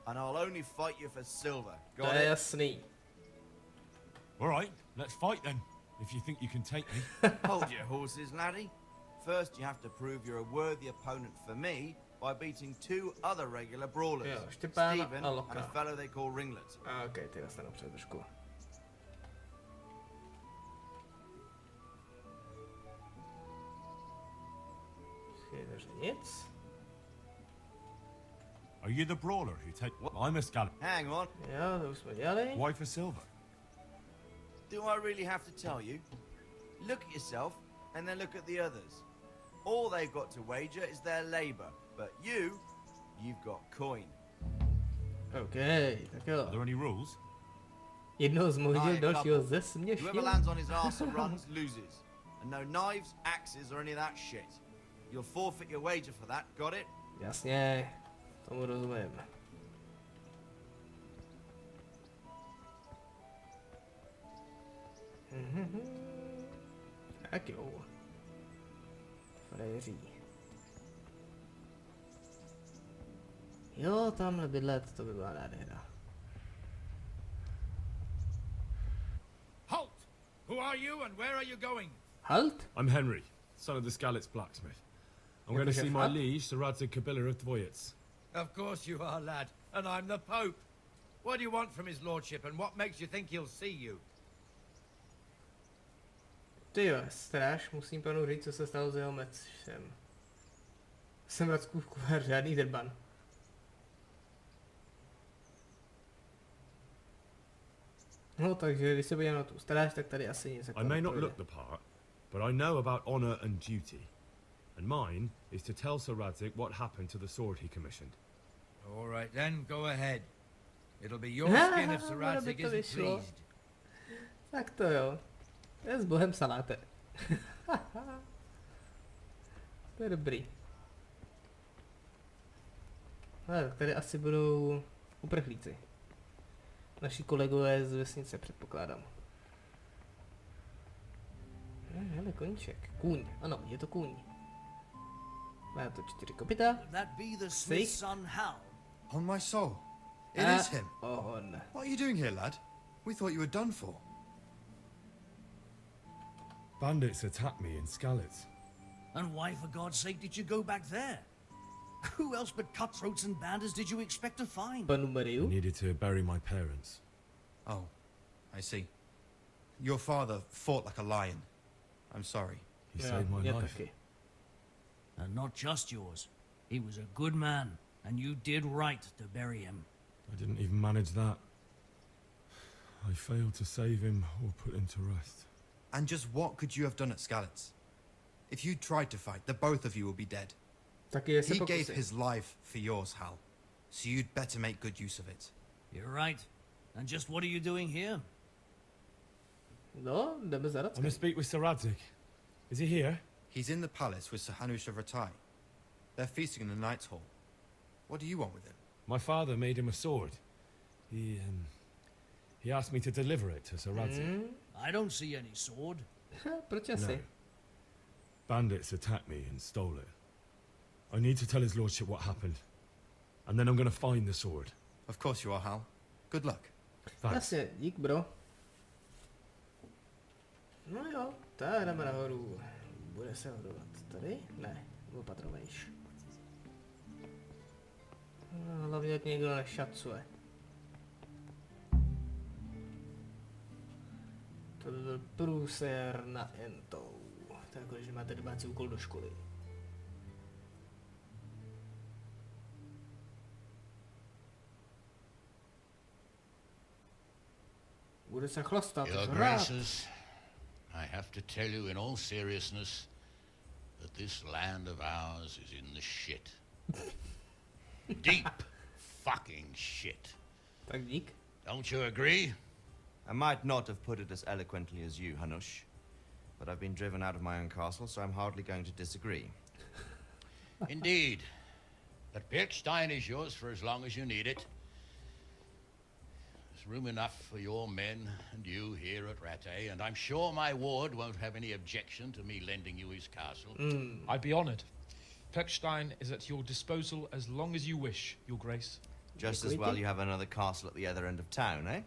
And I'll only fight you for silver.
To
Got
je
it?
jasný.
All right, let's fight then. If you think you can take me.
Hold your horses, laddie. First, you have to prove you're a worthy opponent for me by beating two other regular brawlers.
Jo, Štěpán
Stephen
a
and
Loka.
a fellow they call Ringlet.
A okej, ty dostanu před trošku. Takže nic.
Are you the brawler who take? I'm a Skalitz.
Hang on.
Jo, to už jsme dělali.
Why for silver?
Do I really have to tell you? Look at yourself and then look at the others. All they've got to wager is their labor. But you've got coin.
Okej, tak jo.
Are there any rules?
Jednoho zmožil,
Aye,
dalšího
couple.
zesměšnil.
Whoever lands on his arse and runs loses. And no knives, axes, or any of that shit. You'll forfeit your wager for that, got it?
Jasně, tomu rozumím. Tak jo. Fréří. Jo, tamhle bydlet, to by byla nádhera.
Who are you and where are you going?
Halt?
I'm Henry, son of the Skalitz blacksmith. I'm going to see my liege, Sir Radzig Kabila of Dvoyets.
Of course you are, lad. And I'm the Pope. What do you want from his lordship and what makes you think he'll see you?
Ty jo, stráž, musím panu říct, co se stalo s jeho mečem. Jsem Radskův kuchař, žádný drban. No, takže když se podívám na tu stráž, tak tady asi nic
I may not look the part, but I know about honor and duty. And mine is to tell Sir Radzig what happened to the sword he commissioned.
All right then, go ahead. It'll be your skin if Sir Radzig isn't pleased.
Tak to jo. To je s bohem saláte. To je dobrý. Ale tady asi budou uprchlíci. Naši kolegové z vesnice, předpokládám. Hele, koníček. Kůň, ano, je to kůň. Má to 4 kopyta.
That be the smith's son Hal?
On my soul. It is him.
On.
What are you doing here, lad? We thought you were done for.
Bandits attacked me in Skalitz.
And why, for God's sake, did you go back there? Who else but cutthroats and bandits did you expect to find?
I needed to bury my parents.
Oh, I see. Your father fought like a lion. I'm sorry.
He saved my life.
And not just yours. He was a good man, and you did right to bury him.
I didn't even manage that. I failed to save him or put him to rest.
And just what could you have done at Skalitz? If you tried to fight, the both of you will be dead. He gave his life for yours, Hal. So you'd better make good use of it.
You're right. And just what are you doing here?
No, jdeme za
I want to speak with Sir Radzig. Is he here?
He's in the palace with Sir Hanush of Ratai. They're feasting in the Knight's Hall. What do you want with him?
My father made him a sword. He asked me to deliver it to Sir Radzig.
I don't see any sword.
Proč asi?
Bandits attacked me and stole it. I need to tell his lordship what happened. And then I'm going to find the sword.
Of course you are, Hal. Good luck.
Thanks.
Jasně, dík bro. No jo, tak jdeme nahoru. Bude se hodovat tady? Ne, opatrovejš. No, hlavně ať někdo nešacuje. To by byl průser na entou. To je jako, když máte domácí úkol do školy. Bude se chlastat.
Your Graces, I have to tell you in all seriousness that this land of ours is in the shit. Deep fucking shit.
Tak dík.
Don't you agree?
I might not have put it as eloquently as you, Hanush, but I've been driven out of my own castle, so I'm hardly going to disagree.
Indeed. But Birkstein is yours for as long as you need it. There's room enough for your men and you here at Rattay, and I'm sure my ward won't have any objection to me lending you his castle.
I'd be honoured. Perkstein is at your disposal as long as you wish, Your Grace.
Just as well you have another castle at the other end of town, eh?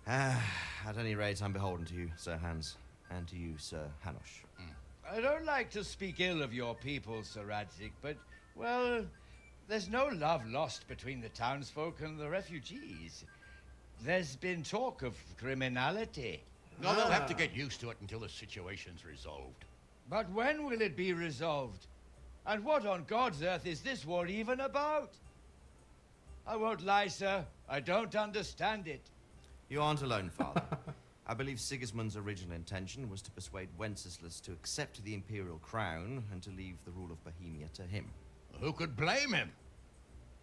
At any rate, I'm beholden to you, Sir Hans, and to you, Sir Hanush.
I don't like to speak ill of your people, Sir Radzig, but, well, there's no love lost between the townsfolk and the refugees. There's been talk of criminality.
No, they'll have to get used to it until the situation's resolved.
But when will it be resolved? And what on God's earth is this war even about? I won't lie, sir. I don't understand it.
You aren't alone, Father. I believe Sigismund's original intention was to persuade Wenceslas to accept the imperial crown and to leave the rule of Bohemia to him.
Who could blame him?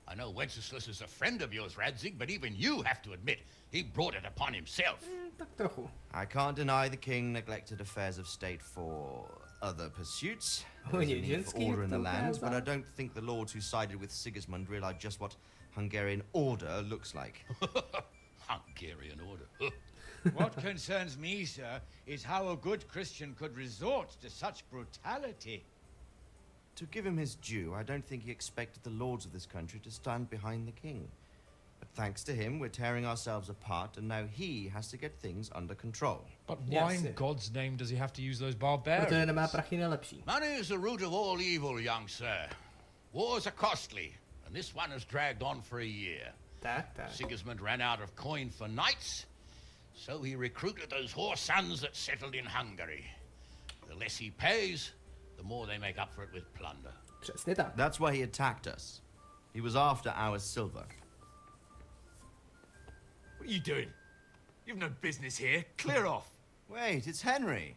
I know Wenceslas is a friend of yours, Radzig, but even you have to admit he brought it upon himself.
Tak trochu.
I can't deny the king neglected affairs of state for other pursuits. There is a need for order in the land, but I don't think the lords who sided with Sigismund realized just what Hungarian order looks like.
Hungarian order.
What concerns me, sir, is how a good Christian could resort to such brutality.
To give him his due, I don't think he expected the lords of this country to stand behind the king. But thanks to him, we're tearing ourselves apart, and now he has to get things under control.
But why in God's name does he have to use those barbarians?
Protože nemá prachy nejlepší.
Money is the root of all evil, young sir. Wars are costly, and this one has dragged on for a year.
Tak.
Sigismund ran out of coin for knights, so he recruited those whore sons that settled in Hungary. The less he pays, the more they make up for it with plunder.
Přesně tak.
That's why he attacked us. He was after our silver.
What are you doing? You've no business here. Clear off.
Wait, it's Henry.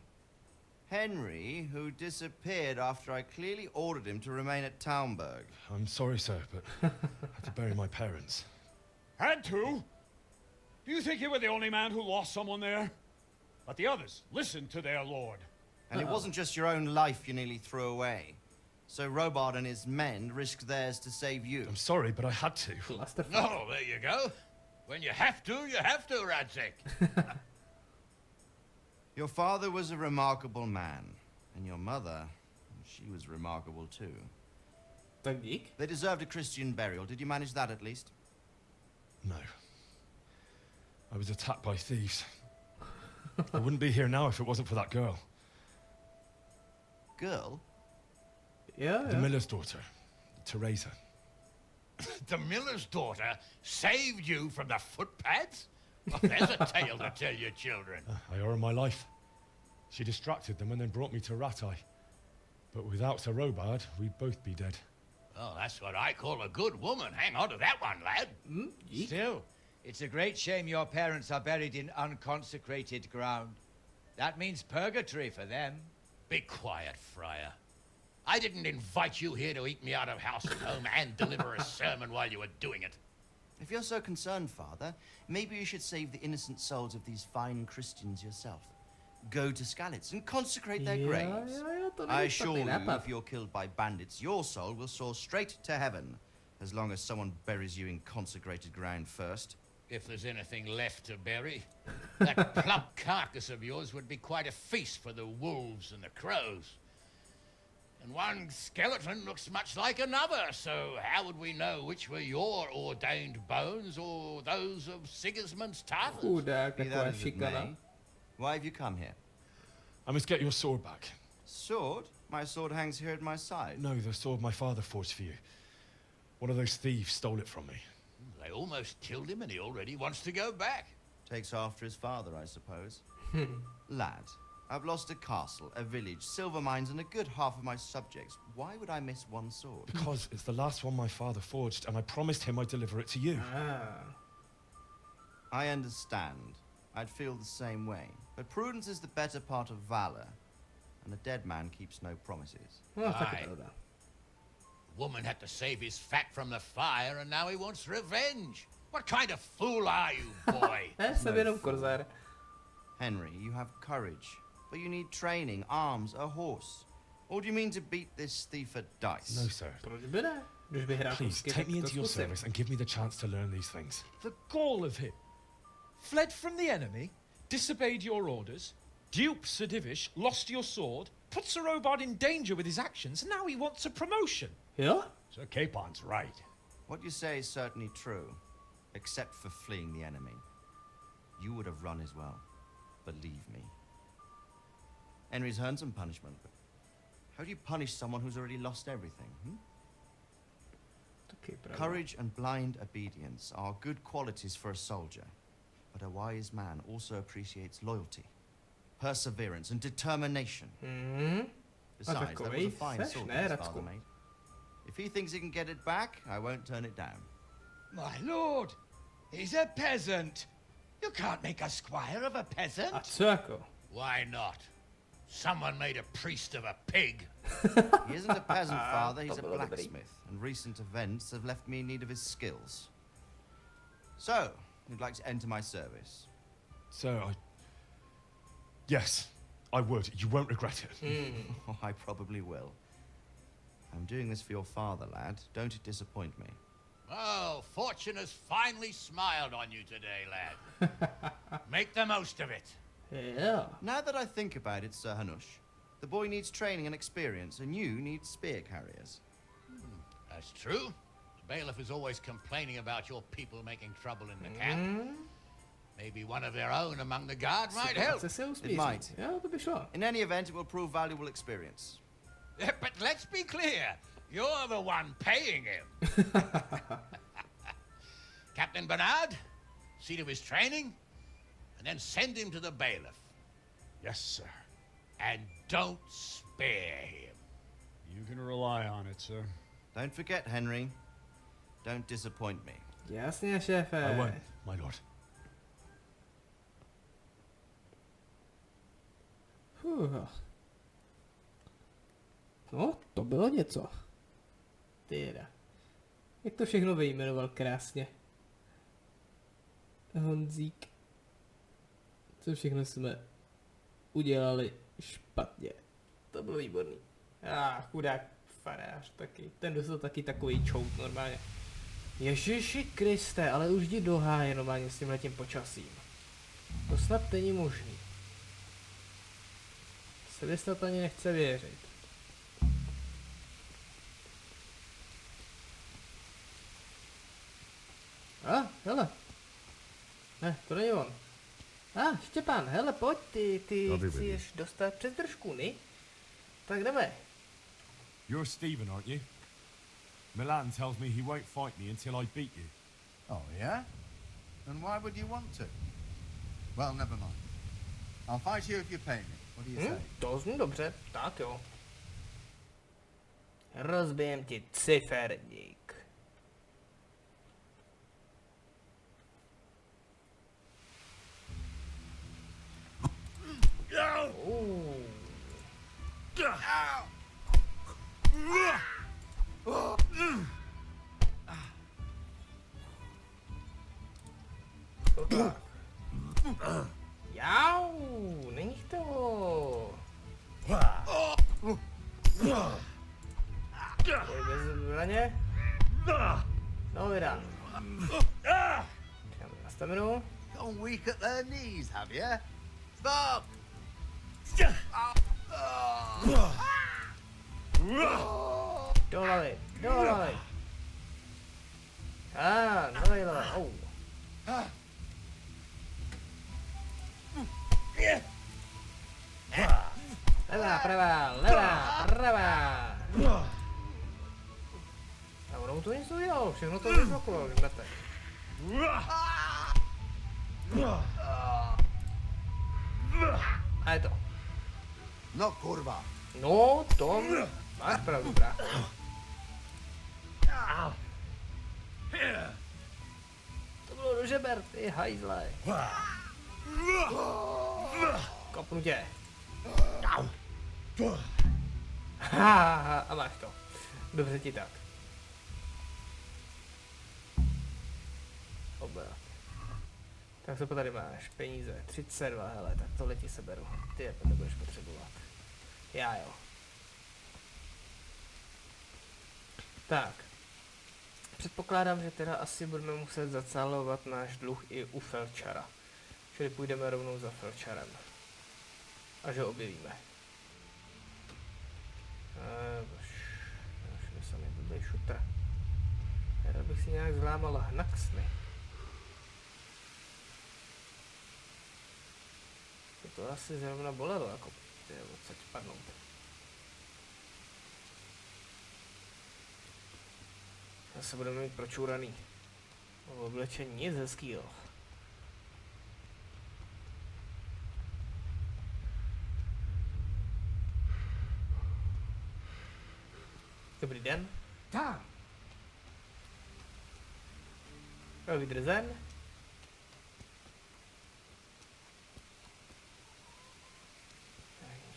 Henry, who disappeared after I clearly ordered him to remain at Townburg.
I'm sorry, sir, but I had to bury my parents.
Had to? Do you think you were the only man who lost someone there? But the others listened to their lord.
And it wasn't just your own life you nearly threw away. So Robard and his men risked theirs to save you.
I'm sorry, but I had to.
Oh, there you go. When you have to, Radzig.
Your father was a remarkable man. And your mother, she was remarkable too. They deserved a Christian burial. Did you manage that at least?
No. I was attacked by thieves. I wouldn't be here now if it wasn't for that girl.
Girl?
Yeah.
The miller's daughter, Teresa.
The miller's daughter saved you from the footpads? Oh, there's a tale to tell your children.
I owe her my life. She distracted them and then brought me to Ratai. But without Sir Robard, we'd both be dead.
Oh, that's what I call a good woman. Hang on to that one, lad.
Still, it's a great shame your parents are buried in unconsecrated ground. That means purgatory for them.
Be quiet, Friar. I didn't invite you here to eat me out of house and home and deliver a sermon while you were doing it.
If you're so concerned, Father, maybe you should save the innocent souls of these fine Christians yourself. Go to Skalitz and consecrate their graves. I assure you, if you're killed by bandits, your soul will soar straight to heaven, as long as someone buries you in consecrated ground first.
If there's anything left to bury, that plump carcass of yours would be quite a feast for the wolves and the crows. And one skeleton looks much like another, so how would we know which were your ordained bones or those of Sigismund's Tartars?
Be that as it may, why have you come here?
I must get your sword back.
Sword? My sword hangs here at my side.
No, the sword my father forged for you. One of those thieves stole it from me.
They almost killed him and he already wants to go back.
Takes after his father, I suppose. Lad, I've lost a castle, a village, silver mines, and a good half of my subjects. Why would I miss one sword?
Because it's the last one my father forged, and I promised him I'd deliver it to you.
I understand. I'd feel the same way. But prudence is the better part of valor, and a dead man keeps no promises.
Aye. The woman had to save his fat from the fire, and now he wants revenge. What kind of fool are you, boy?
Corsaier. Henry, you have courage, but you need training, arms, a horse. Or do you mean to beat this thief at dice?
No, sir. Please, take me into your service and give me the chance to learn these things.
The gall of him. Fled from the enemy, disobeyed your orders, duped Sir Divish, lost your sword, put Sir Robard in danger with his actions, and now he wants a promotion.
Yeah?
Sir Capon's right.
What you say is certainly true, except for fleeing the enemy. You would have run as well, believe me. Henry's earned some punishment, but how do you punish someone who's already lost everything? Courage and blind obedience are good qualities for a soldier, but a wise man also appreciates loyalty, perseverance, and determination. Besides, that was a fine sword his father made. If he thinks he can get it back, I won't turn it down.
My lord, he's a peasant. You can't make a squire of a peasant.
Why not? Someone made a priest of a pig.
He isn't a peasant, Father, he's a blacksmith, and recent events have left me in need of his skills. So, you'd like to enter my service?
Sir, Yes, I would. You won't regret it.
Oh, I probably will. I'm doing this for your father, lad. Don't disappoint me.
Oh, fortune has finally smiled on you today, lad. Make the most of it.
Yeah.
Now that I think about it, Sir Hanush, the boy needs training and experience, and you need spear carriers.
That's true. bailiff is always complaining about your people making trouble in the camp. Maybe one of their own among the guard might help.
It might. In any event, it will prove valuable experience.
But let's be clear, you're the one paying him. Captain Bernard, see to his training, and then send him to the bailiff.
Yes, sir.
And don't spare him.
You can rely on it, sir.
Don't forget, Henry. Don't disappoint me.
Jasně, šéfe.
I won't, my lord.
No, to bylo něco. Tyda. Jak to všechno vyjmenoval krásně. Honzík. Co všechno jsme udělali špatně. To bylo výborný. Chudák farář taky. Ten dostal taky takový čout normálně. Ježiši Kriste, ale už jdi do háje normálně s tímhletím počasím. To snad není možný. Se snad ani nechce věřit. Hele. Ne, to není on. Štěpán, hele, pojď, ty chceš dostat přes držku, ne? Tak jdeme.
You're Stephen, aren't you? Milan tells me he won't fight me until I beat you.
Oh, yeah? And why would you want to? Well, never mind. I'll fight you if you pay me. What do you say?
To zní dobře, tak jo. Rozbijem ti ciferník. Jau, není to. Pojď bez zbraně. No, vydám. Na staminu.
Gone weak at their knees, have you? Stop!
Do hlavy. Nový level. Levá, pravá. A ono to nic udělalo, všechno to vyzvokoval, vidíte. A je to.
No, kurva.
No, to máš pravdu, brácho. To bylo do žeber, ty hajzle. Kopnu tě. A máš to. Dobře ti tak. Obrat. Tak co tady máš? Peníze. 32, hele, tak tohle ti seberu. Ty je nebudeš potřebovat. Já jo. Tak. Předpokládám, že teda asi budeme muset zacálovat náš dluh i u Felčara. Čili půjdeme rovnou za Felčarem. Až ho objevíme. Všude se mi blbej šutr. Já bych si nějak zlámal hnaxny. To asi zrovna bolelo, jako odsaď padnout. Zase budeme mít pročůraný. V oblečení nic hezkýho. Dobrý den.
Tak.
Vydrzen.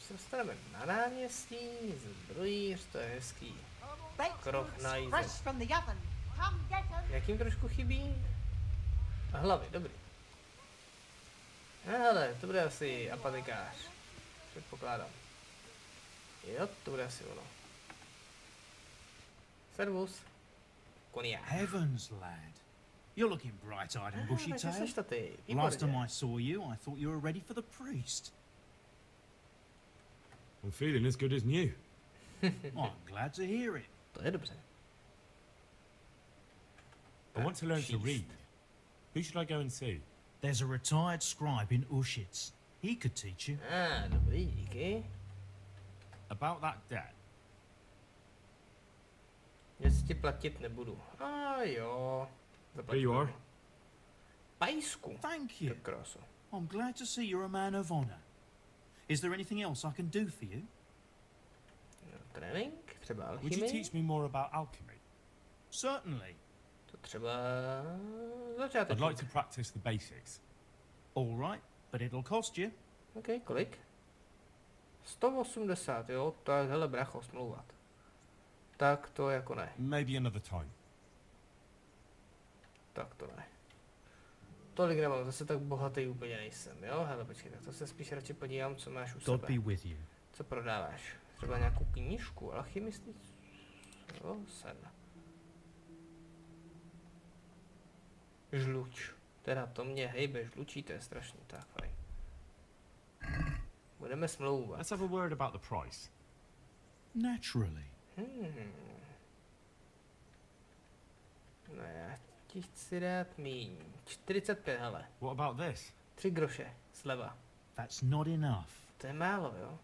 Se dostaneme na náměstí, zbrojíř, to je hezký. Krok na jízek. Jak jim trošku chybí? A hlavy, dobrý. Hele, to bude asi apatikář. Předpokládám. Jo, to bude asi ono. Servus. Konia.
Heavens, lad. You're looking bright-eyed and bushy-tailed. Last time I saw you, I thought you were ready for the priest.
I'm feeling as good as new.
I'm glad to hear it.
To je dobře.
I want to learn to read. Who should I go and see?
There's a retired scribe in Ushitz. He could teach you.
Dobrý, díky.
About that debt.
Jestli ti platit nebudu. Jo.
Here you are.
Pajsku.
Thank you.
Tak krásu.
I'm glad to see you're a man of honor. Is there anything else I can do for you?
Trénink, třeba
Would you
alchymii.
teach me more about alchemy?
Certainly.
To třeba
I'd
začátečník.
like to practice the basics.
All right, but it'll cost you.
OK, kolik? 180, jo? Tak hele, bracho, smlouvat. Tak to jako ne.
Maybe another time.
Tak to ne. Tolik nemám, zase tak bohatý úplně nejsem, jo? Hele, počkej, tak to se spíš radši podívám, co máš u
God
sebe.
be with you.
Co prodáváš? Třeba nějakou knížku, alchymistickou? Jo, sen. Žluč. Teda to mě hejbe žlučí, to je strašný, tak fajn. Budeme smlouvat.
Let's have a word about the price.
Naturally.
No já ti chci dát míň. 45, hele.
What about this?
3 groše, sleva.
That's not enough.
To je málo, jo?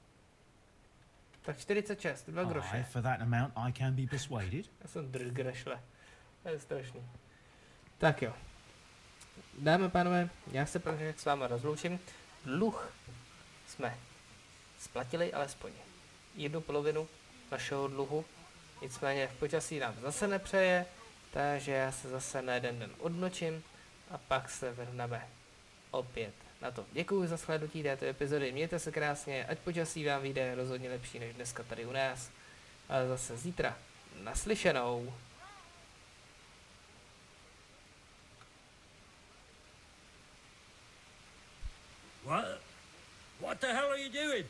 Tak 46, 2 groše.
Aye, for that amount I can be persuaded.
Já jsem drgrešle. To je strašný. Tak jo. Dámy a pánové, já se pro dnešek s váma rozloučím. Dluh jsme splatili alespoň 1/2 našeho dluhu. Nicméně v počasí nám zase nepřeje, takže já se zase na jeden den odmlčím a pak se vrhneme opět na to. Děkuji za shlédnutí této epizody, mějte se krásně, ať počasí vám vyjde rozhodně lepší než dneska tady u nás. Ale zase zítra naslyšenou.
What? What the hell are you doing?